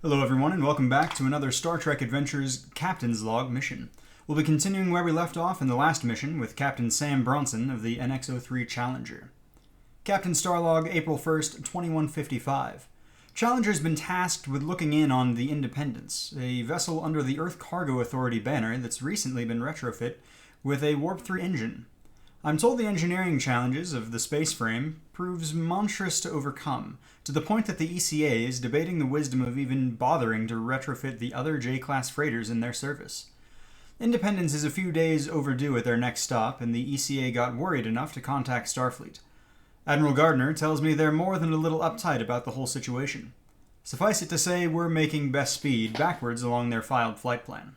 Hello everyone and welcome back to another Star Trek Adventures Captain's Log mission. We'll be continuing where we left off in the last mission with Captain Sam Bronson of the NX-03 Challenger. Captain Starlog, April 1st, 2155. Challenger's been tasked with looking in on the Independence, a vessel under the Earth Cargo Authority banner that's recently been retrofit with a Warp 3 engine. I'm told the engineering challenges of the space frame proves monstrous to overcome, to the point that the ECA is debating the wisdom of even bothering to retrofit the other J-class freighters in their service. Independence is a few days overdue at their next stop, and the ECA got worried enough to contact Starfleet. Admiral Gardner tells me they're more than a little uptight about the whole situation. Suffice it to say, we're making best speed backwards along their filed flight plan.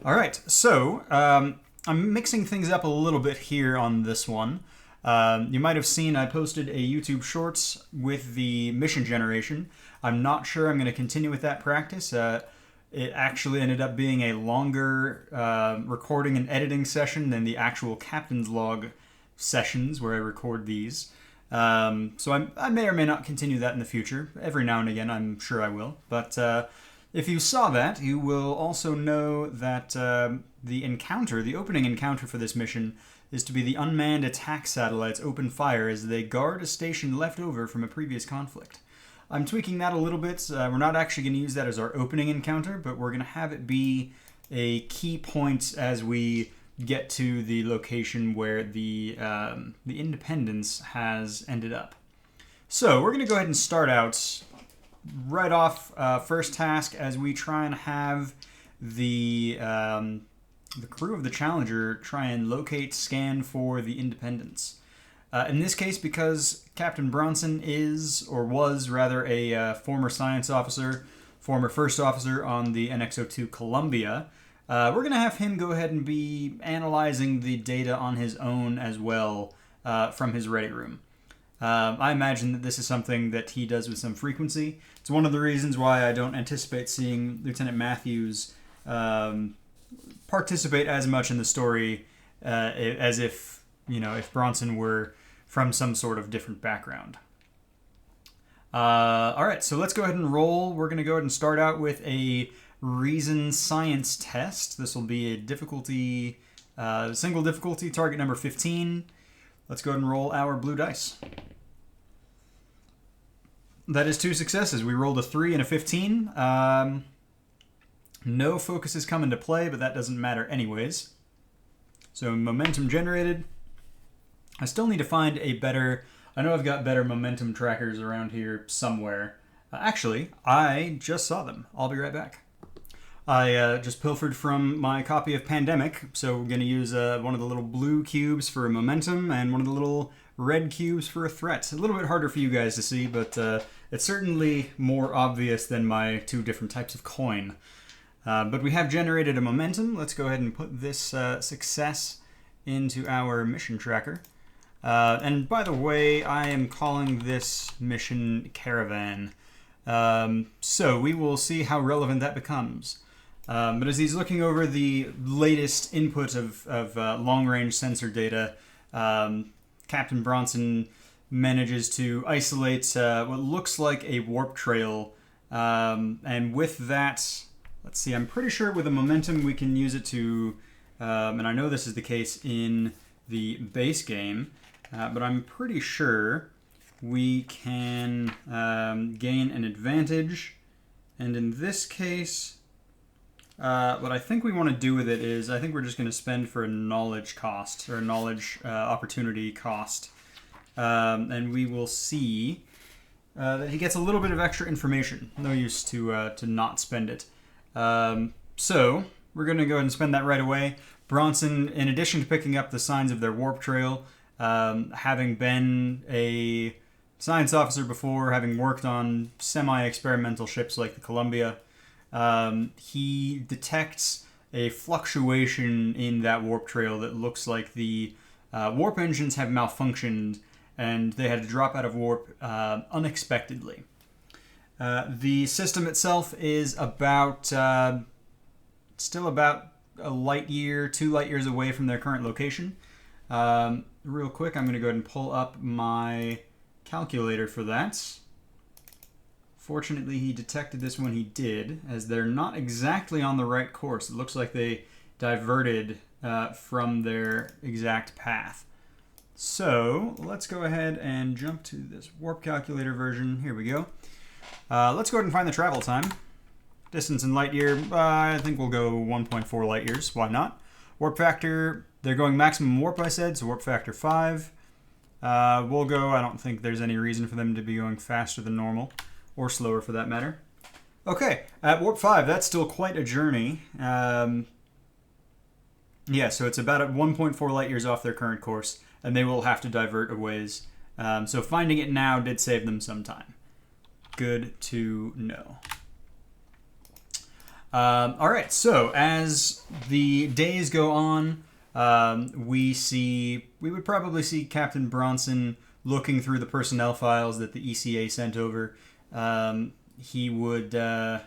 Alright, so, I'm mixing things up a little bit here on this one. You might have seen I posted a YouTube Shorts with the mission generation. I'm not sure I'm going to continue with that practice. It actually ended up being a longer recording and editing session than the actual Captain's Log sessions where I record these. So I may or may not continue that in the future. Every now and again, I'm sure I will. But if you saw that, you will also know that the opening encounter for this mission is to be the unmanned attack satellites open fire as they guard a station left over from a previous conflict. I'm tweaking that a little bit. We're not actually going to use that as our opening encounter, but we're going to have it be a key point as we get to the location where the Independence has ended up. So we're going to go ahead and start out right off first task as we try and have the crew of the Challenger try and locate, scan for the Independence. In this case, because Captain Bronson is, or was rather, a former science officer, former first officer on the NX-02 Columbia, we're going to have him go ahead and be analyzing the data on his own as well from his ready room. I imagine that this is something that he does with some frequency. It's one of the reasons why I don't anticipate seeing Lieutenant Matthews participate as much in the story as if Bronson were from some sort of different background. Alright, so let's go ahead and roll. We're going to go ahead and start out with a Reason Science test. This will be a difficulty, single difficulty, target number 15. Let's go ahead and roll our blue dice. That is 2 successes. We rolled a 3 and a 15. No focuses come into play, but that doesn't matter anyways. So momentum generated. I still need to find a better... I know I've got better momentum trackers around here somewhere. Actually, I just saw them. I'll be right back. I just pilfered from my copy of Pandemic, so we're going to use one of the little blue cubes for momentum and one of the little red cubes for a threat. A little bit harder for you guys to see, but it's certainly more obvious than my 2 different types of coin. But we have generated a momentum. Let's go ahead and put this success into our mission tracker. And by the way, I am calling this mission Caravan. So we will see how relevant that becomes. But as he's looking over the latest input of long-range sensor data, Captain Bronson manages to isolate what looks like a warp trail. And with that... Let's see, I'm pretty sure with the momentum we can use it to, and I know this is the case in the base game, but I'm pretty sure we can gain an advantage. And in this case, what I think we want to do with it is, I think we're just going to spend for a knowledge cost, or a knowledge opportunity cost. And we will see that he gets a little bit of extra information. No use to not spend it. So, we're going to go ahead and spend that right away. Bronson, in addition to picking up the signs of their warp trail, having been a science officer before, having worked on semi-experimental ships like the Columbia, he detects a fluctuation in that warp trail that looks like the warp engines have malfunctioned and they had to drop out of warp unexpectedly. The system itself is about, still about a light year, 2 light years away from their current location. Real quick, I'm going to go ahead and pull up my calculator for that. Fortunately, he detected this when he did, as they're not exactly on the right course. It looks like they diverted from their exact path. So let's go ahead and jump to this warp calculator version. Here we go. Let's go ahead and find the travel time. Distance in light year, I think we'll go 1.4 light years. Why not? Warp factor, they're going maximum warp, I said, so warp factor 5. We'll go, I don't think there's any reason for them to be going faster than normal, or slower for that matter. Okay, at warp 5, that's still quite a journey. Yeah, so it's about at 1.4 light years off their current course, and they will have to divert a ways. So finding it now did save them some time. Good to know. All right, so as the days go on, we would probably see Captain Bronson looking through the personnel files that the ECA sent over. He would, kind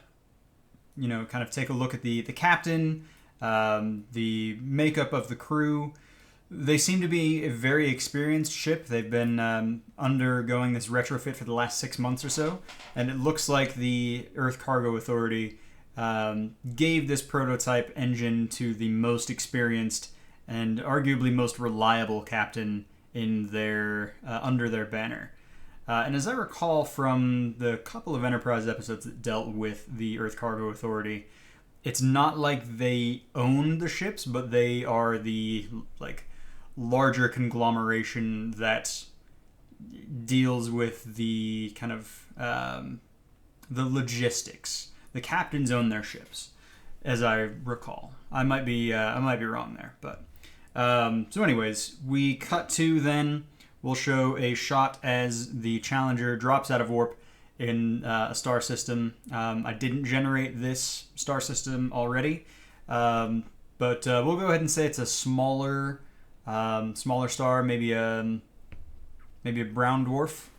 of take a look at the captain, the makeup of the crew. They seem to be a very experienced ship. They've been undergoing this retrofit for the last 6 months or so, and it looks like the Earth Cargo Authority gave this prototype engine to the most experienced and arguably most reliable captain in their under their banner. And as I recall from the couple of Enterprise episodes that dealt with the Earth Cargo Authority, it's not like they own the ships, but they are the larger conglomeration that deals with the kind of the logistics. The captains own their ships, as I recall. I might be wrong there, but so anyways, we cut to then. We'll show a shot as the Challenger drops out of warp in a star system. I didn't generate this star system already, but we'll go ahead and say it's a smaller star, maybe a brown dwarf,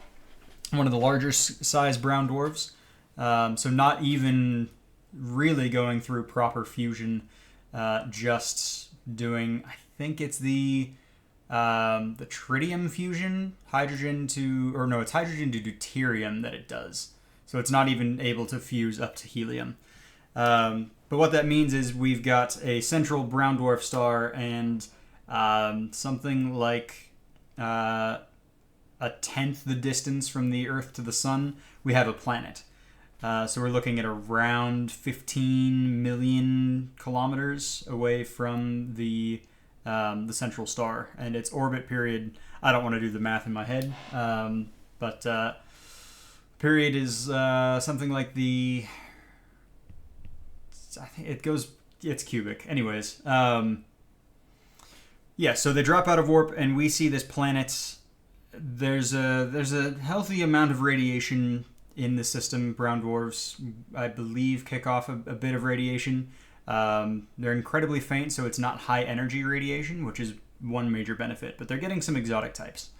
one of the larger size brown dwarfs. So not even really going through proper fusion, just doing, I think it's the tritium fusion, it's hydrogen to deuterium that it does. So it's not even able to fuse up to helium. But what that means is we've got a central brown dwarf star and something like a tenth the distance from the Earth to the Sun, we have a planet. So we're looking at around 15 million kilometers away from the central star, and its orbit period, I don't want to do the math in my head, but period is something like I think it's cubic. Anyways, yeah, so they drop out of warp, and we see this planet. There's a healthy amount of radiation in the system. Brown dwarfs, I believe, kick off a bit of radiation. They're incredibly faint, so it's not high energy radiation, which is one major benefit, but they're getting some exotic types.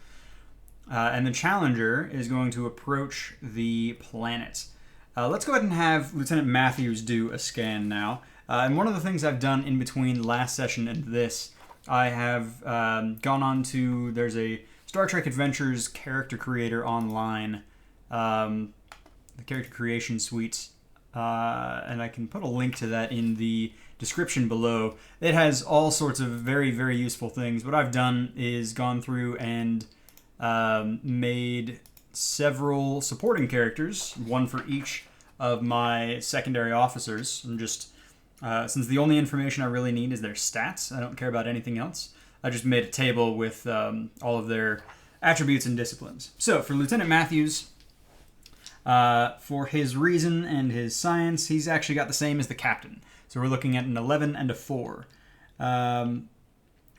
And the Challenger is going to approach the planet. Let's go ahead and have Lieutenant Matthews do a scan now. And one of the things I've done in between last session and this, I have gone on to, there's a Star Trek Adventures character creator online, the character creation suite, and I can put a link to that in the description below. It has all sorts of very, very useful things. What I've done is gone through and made several supporting characters, one for each of my secondary officers, and just since the only information I really need is their stats, I don't care about anything else, I just made a table with all of their attributes and disciplines. So for Lieutenant Matthews, for his reason and his science, he's actually got the same as the captain. So we're looking at an 11 and a 4,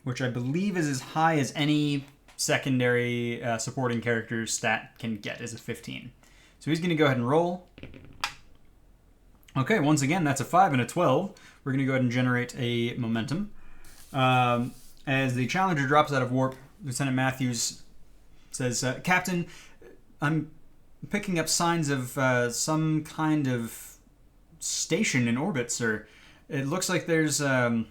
which I believe is as high as any secondary supporting character's stat can get, is a 15. So he's going to go ahead and roll. Okay, once again, that's a 5 and a 12. We're going to go ahead and generate a momentum. As the Challenger drops out of warp, Lieutenant Matthews says, Captain, I'm picking up signs of some kind of station in orbit, sir. It looks like there's no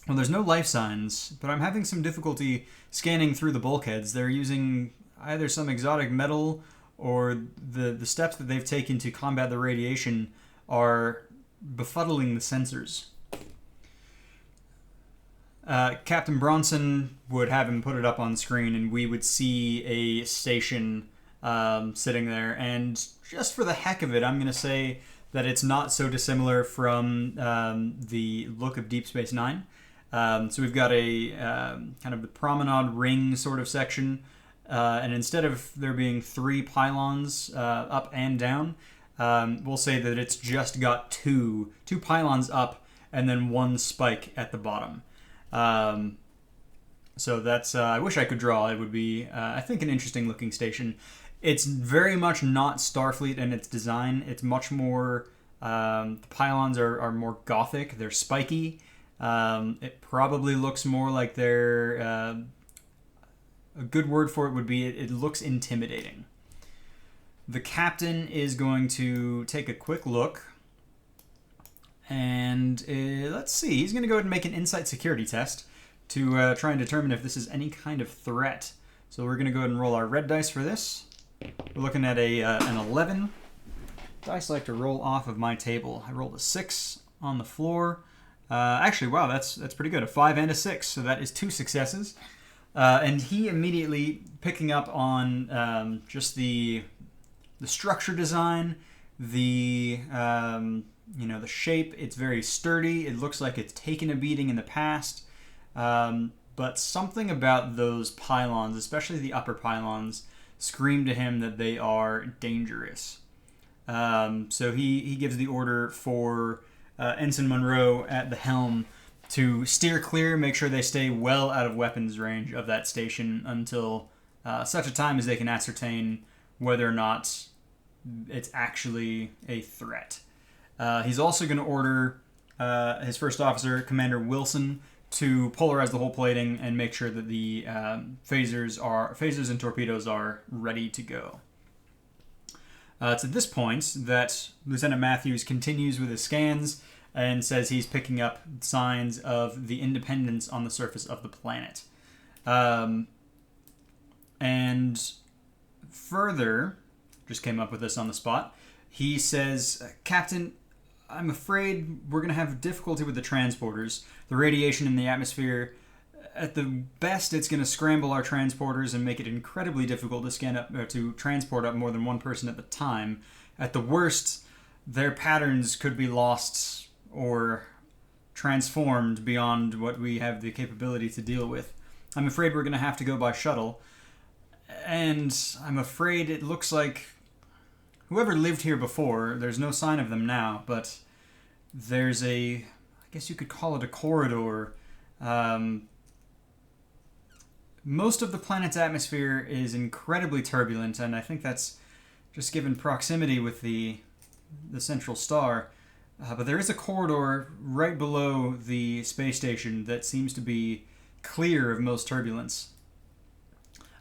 life signs, but I'm having some difficulty scanning through the bulkheads. They're using either some exotic metal or the steps that they've taken to combat the radiation are befuddling the sensors. Captain Bronson would have him put it up on screen, and we would see a station sitting there. And just for the heck of it, I'm going to say that it's not so dissimilar from the look of Deep Space Nine. So we've got a kind of the promenade ring sort of section, and instead of there being 3 pylons up and down, we'll say that it's just got two pylons up and then 1 spike at the bottom. So that's, I wish I could draw. It would be, I think, an interesting looking station. It's very much not Starfleet in its design. It's much more, the pylons are more gothic. They're spiky. It probably looks more like they're, a good word for it would be it looks intimidating. The captain is going to take a quick look. And let's see, he's going to go ahead and make an insight security test to try and determine if this is any kind of threat. So we're going to go ahead and roll our red dice for this. We're looking at an 11. Dice like to roll off of my table. I rolled a 6 on the floor. Actually, wow, that's pretty good. A 5 and a 6, so that is 2 successes. And he immediately picking up on just the structure design, the the shape. It's very sturdy. It looks like it's taken a beating in the past. But something about those pylons, especially the upper pylons, scream to him that they are dangerous. So he gives the order for Ensign Monroe at the helm to steer clear, make sure they stay well out of weapons range of that station until such a time as they can ascertain whether or not it's actually a threat. He's also going to order his first officer, Commander Wilson, to polarize the whole plating and make sure that the phasers and torpedoes are ready to go. It's at this point that Lieutenant Matthews continues with his scans and says he's picking up signs of the independence on the surface of the planet. And further, just came up with this on the spot, he says, Captain, I'm afraid we're going to have difficulty with the transporters. The radiation in the atmosphere, at the best, it's going to scramble our transporters and make it incredibly difficult to transport up more than 1 person at the time. At the worst, their patterns could be lost or transformed beyond what we have the capability to deal with. I'm afraid we're going to have to go by shuttle. And I'm afraid it looks like whoever lived here before, there's no sign of them now, but there's I guess you could call it a corridor. Most of the planet's atmosphere is incredibly turbulent, and I think that's just given proximity with the central star. But there is a corridor right below the space station that seems to be clear of most turbulence.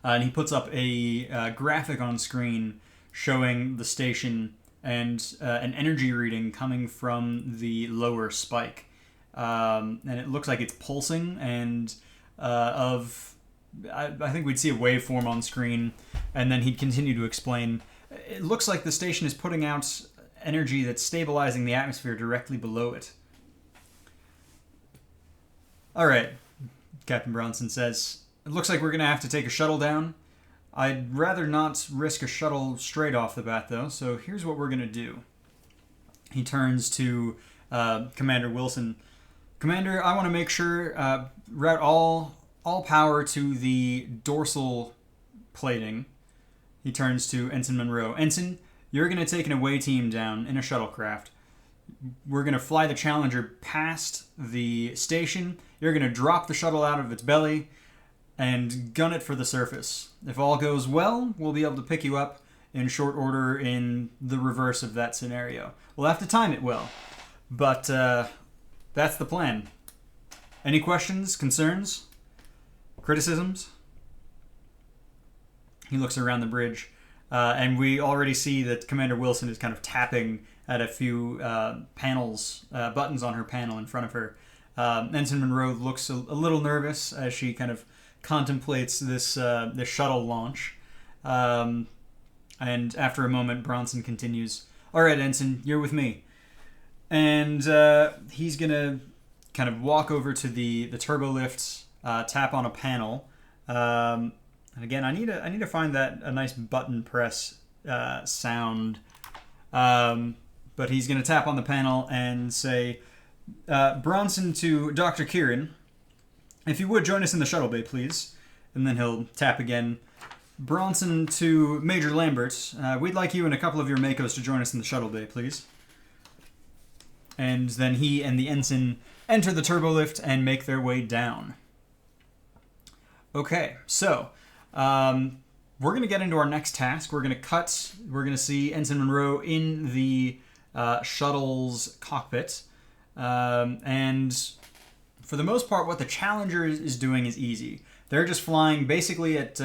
And he puts up a graphic on screen showing the station and an energy reading coming from the lower spike. And it looks like it's pulsing, and I think we'd see a waveform on screen, and then he'd continue to explain. It looks like the station is putting out energy that's stabilizing the atmosphere directly below it. All right, Captain Bronson says, it looks like we're going to have to take a shuttle down. I'd rather not risk a shuttle straight off the bat, though, so here's what we're going to do. He turns to Commander Wilson. Commander, I want to make sure, route all power to the dorsal plating. He turns to Ensign Monroe. Ensign, you're going to take an away team down in a shuttlecraft. We're going to fly the Challenger past the station. You're going to drop the shuttle out of its belly and gun it for the surface. If all goes well, we'll be able to pick you up in short order in the reverse of that scenario. We'll have to time it well, but that's the plan. Any questions, concerns, criticisms? He looks around the bridge, and we already see that Commander Wilson is kind of tapping at a few buttons on her panel in front of her. Ensign Monroe looks a little nervous as she kind of contemplates this shuttle launch. And after a moment, Bronson continues, "All right, Ensign, you're with me." And he's going to kind of walk over to the turbo lift, tap on a panel. And again, I need to find a nice button press sound. But he's going to tap on the panel and say, "Bronson to Dr. Kieran, if you would join us in the shuttle bay, please." And then he'll tap again. "Bronson to Major Lambert, we'd like you and a couple of your Makos to join us in the shuttle bay, please." And then he and the ensign enter the turbo lift and make their way down. Okay, so we're going to get into our next task. We're going to see Ensign Monroe in the shuttle's cockpit. And for the most part, what the Challenger is doing is easy. They're just flying basically at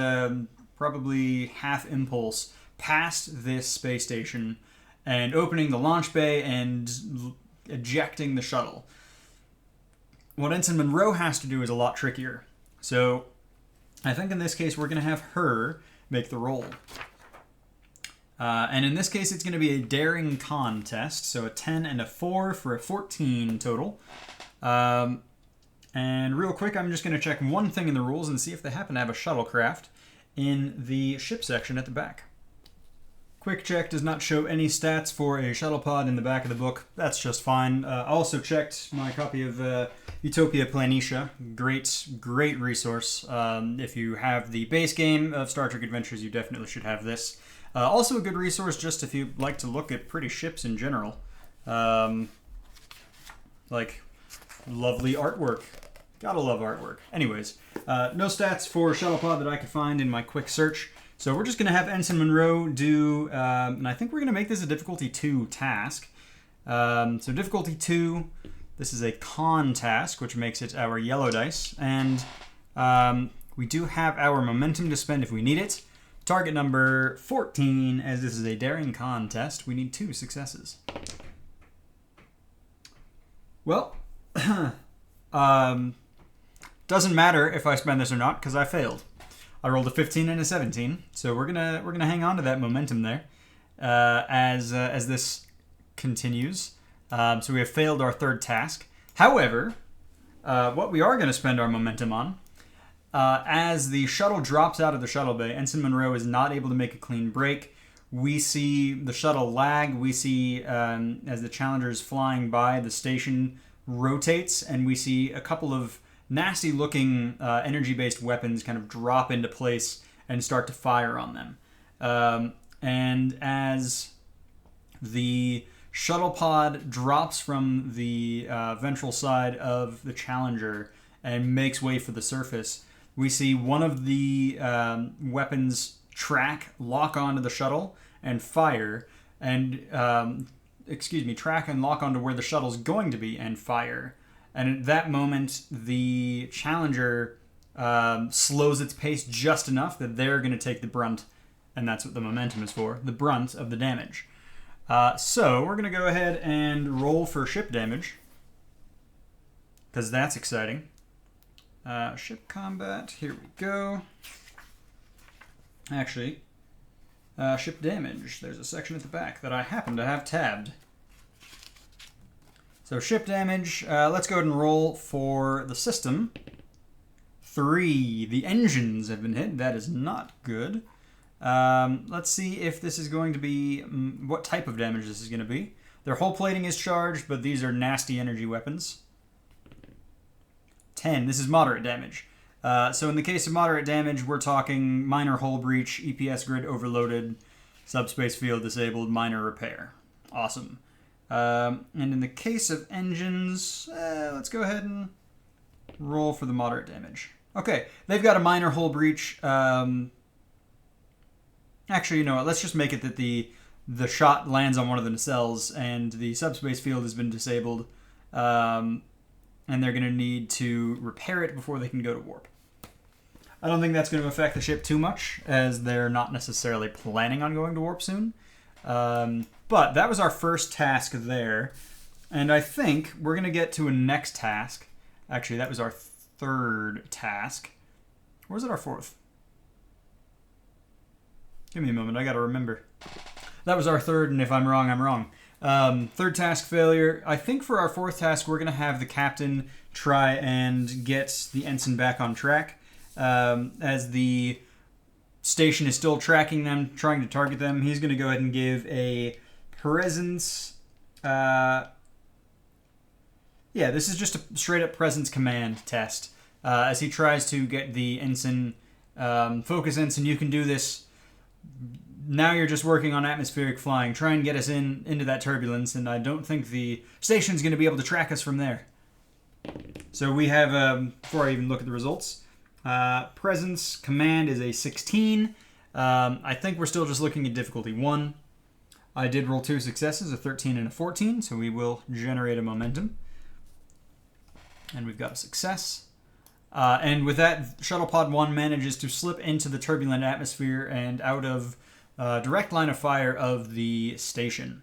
probably half impulse past this space station and opening the launch bay and ejecting the shuttle. What Ensign Monroe has to do is a lot trickier. So I think in this case we're going to have her make the roll. And in this case it's going to be a daring con test. So a 10 and a 4 for a 14 total. And real quick, I'm just going to check one thing in the rules and see if they happen to have a shuttlecraft in the ship section at the back. Quick check does not show any stats for a shuttle pod in the back of the book. That's just fine. I also checked my copy of Utopia Planitia. Great resource. If you have the base game of Star Trek Adventures, you definitely should have this. Also a good resource just if you like to look at pretty ships in general. Like lovely artwork. Gotta love artwork. Anyways, no stats for Shuttlepod that I could find in my quick search. So we're just going to have Ensign Monroe do, and I think we're going to make this a difficulty 2 task. So difficulty 2, this is a con task, which makes it our yellow dice. And we do have our momentum to spend if we need it. Target number 14, as this is a daring con test, we need 2 successes. Well, doesn't matter if I spend this or not, because I failed. I rolled a 15 and a 17, so we're gonna hang on to that momentum there as this continues. So we have failed our third task. However, what we are going to spend our momentum on, as the shuttle drops out of the shuttle bay, Ensign Monroe is not able to make a clean break. We see the shuttle lag. We see as the Challenger is flying by, the station rotates, and we see a couple of nasty-looking energy-based weapons kind of drop into place and start to fire on them. And as the shuttle pod drops from the ventral side of the Challenger and makes way for the surface, we see one of the weapons lock onto the shuttle and fire, and track and lock onto where the shuttle's going to be and fire. And at that moment, the Challenger slows its pace just enough that they're going to take the brunt, and that's what the momentum is for, the brunt of the damage. So we're going to go ahead and roll for ship damage, because that's exciting. Ship combat, here we go. Actually, ship damage, there's a section at the back that I happen to have tabbed. So ship damage, let's go ahead and roll for the system. 3. The engines have been hit. That is not good. Let's see if this is going to be, what type of damage this is going to be. Their hull plating is charged, but these are nasty energy weapons. 10. This is moderate damage. So in the case of moderate damage, we're talking minor hull breach, EPS grid overloaded, subspace field disabled, minor repair. Awesome. And in the case of engines, let's go ahead and roll for the moderate damage. Okay, they've got a minor hull breach. Actually, you know what? Let's just make it that the shot lands on one of the nacelles and the subspace field has been disabled, and they're going to need to repair it before they can go to warp. I don't think that's going to affect the ship too much, as they're not necessarily planning on going to warp soon. But that was our first task there. And I think we're going to get to a next task. Actually, that was our third task. Or was it our fourth? Give me a moment, I gotta remember. That was our third, and if I'm wrong, I'm wrong. Third task failure. I think for our fourth task, we're gonna have the captain try and get the ensign back on track. As the station is still tracking them, trying to target them, he's gonna go ahead and give a presence... yeah, this is just a straight-up presence command test. As he tries to get the ensign... focus ensign, you can do this. Now you're just working on atmospheric flying. Try and get us into that turbulence, and I don't think the station's going to be able to track us from there. So we have, before I even look at the results, presence command is a 16. I think we're still just looking at difficulty 1. I did roll 2 successes, a 13 and a 14, so we will generate a momentum. And we've got a success. And with that, Shuttle Pod 1 manages to slip into the turbulent atmosphere and out of direct line of fire of the station.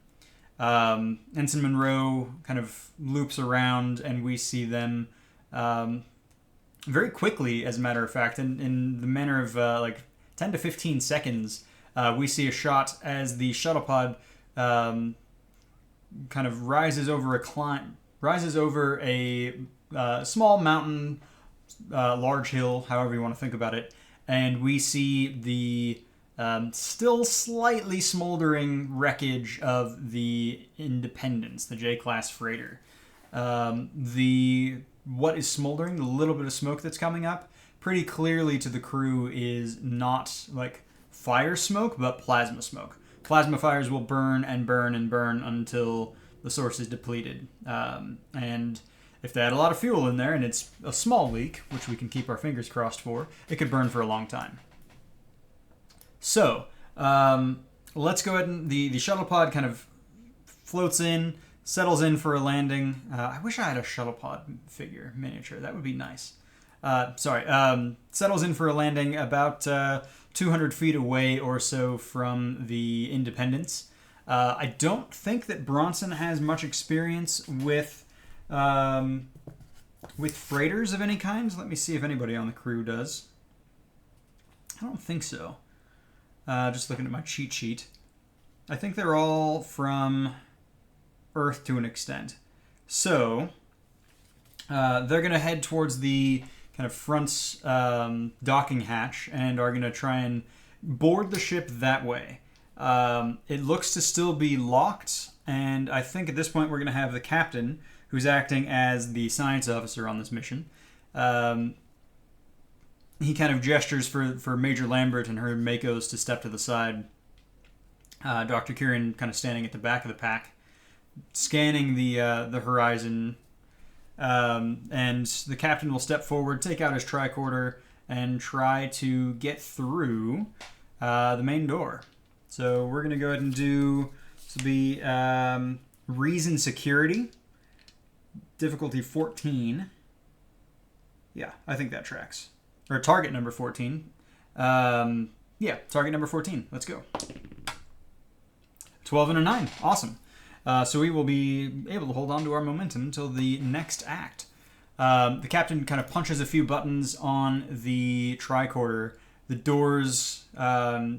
Ensign Monroe kind of loops around, and we see them very quickly, as a matter of fact, in the manner of like 10 to 15 seconds, we see a shot as the shuttle pod kind of rises over a small mountain, large hill, however you want to think about it, and we see the still slightly smoldering wreckage of the Independence, the J-class freighter. What is smoldering, the little bit of smoke that's coming up, pretty clearly to the crew is not like fire smoke, but plasma smoke. Plasma fires will burn and burn and burn until the source is depleted. And if they had a lot of fuel in there and it's a small leak, which we can keep our fingers crossed for, it could burn for a long time. So, let's go ahead and the shuttle pod kind of floats in, settles in for a landing. I wish I had a shuttle pod figure miniature. That would be nice. Settles in for a landing about 200 feet away or so from the Independence. I don't think that Bronson has much experience with freighters of any kind. Let me see if anybody on the crew does. I don't think so. Just looking at my cheat sheet. I think they're all from Earth to an extent. So, they're going to head towards the kind of front docking hatch and are going to try and board the ship that way. It looks to still be locked, and I think at this point we're going to have the captain, who's acting as the science officer on this mission. He kind of gestures for Major Lambert and her Makos to step to the side. Dr. Kieran kind of standing at the back of the pack, scanning the horizon. And the captain will step forward, take out his tricorder, and try to get through the main door. So we're going to go ahead and do, this will be Reason Security, difficulty 14. Yeah, I think that tracks. Or target number 14. Yeah, target number 14. Let's go. 12 and a 9. Awesome. So we will be able to hold on to our momentum until the next act. The captain kind of punches a few buttons on the tricorder. The doors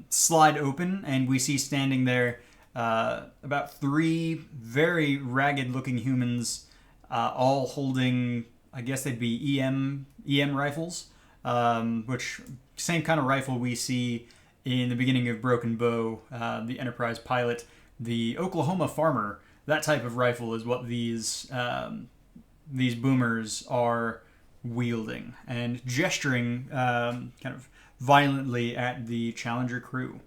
slide open, and we see standing there about 3 very ragged-looking humans, all holding, I guess they'd be EM rifles, which same kind of rifle we see in the beginning of Broken Bow, the Enterprise pilot. The Oklahoma Farmer, that type of rifle is what these boomers are wielding and gesturing kind of violently at the Challenger crew.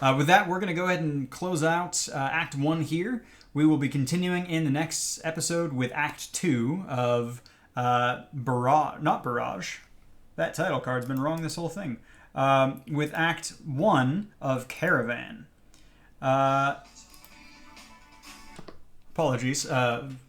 With that, we're going to go ahead and close out Act 1 here. We will be continuing in the next episode with Act 2 of Barrage. That title card's been wrong this whole thing. With Act 1 of Caravan. Apologies,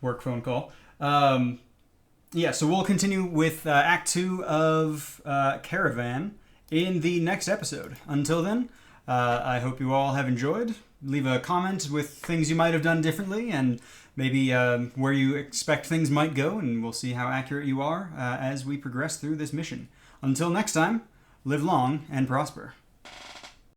work phone call. Yeah, so we'll continue with Act 2 of Caravan in the next episode. Until then, I hope you all have enjoyed. Leave a comment with things you might have done differently and maybe where you expect things might go, and we'll see how accurate you are as we progress through this mission. Until next time, live long and prosper.